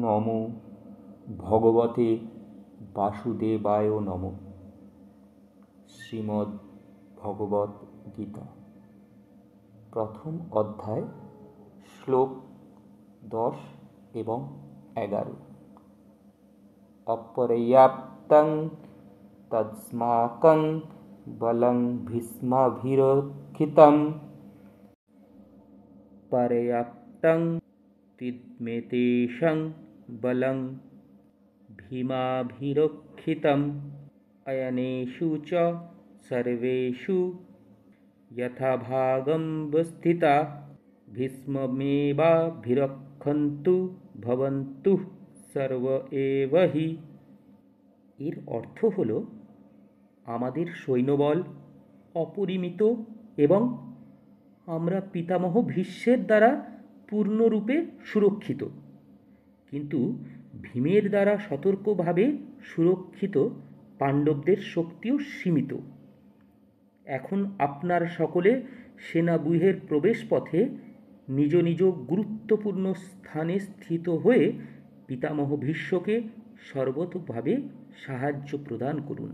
নমো ভগবতে বাসুদেবায় নমঃ। শ্রীমদ্ ভগবদ্ গীতা প্রথম অধ্যায় শ্লোক 10 এবং 11। অপর্যাপ্তং তস্মাকং বলং ভীষ্মাভিরক্ষিতং পর্যাপ্তং তিদমেতেষাং বলং ভীমাভিরক্ষিতম অয়নেষু চ সর্বেষু যথাভাগমবস্থিতা ভীষ্মমেবাভিরক্ষন্তু ভবন্তুঃ সর্ব এব হি। এর অর্থ হল, আমাদের সৈন্যবল অপরিমিত এবং আমরা পিতামহ ভীষ্মের দ্বারা পূর্ণরূপে সুরক্ষিত, কিন্তু ভীমের দ্বারা সতর্কভাবে সুরক্ষিত পাণ্ডবদের শক্তিও সীমিত। এখন আপনার সকলে সেনাব্যূহের প্রবেশপথে নিজ নিজ গুরুত্বপূর্ণ স্থানে স্থিত হয়ে পিতামহ ভীষ্মকে সর্বতোভাবে সাহায্য প্রদান করুন।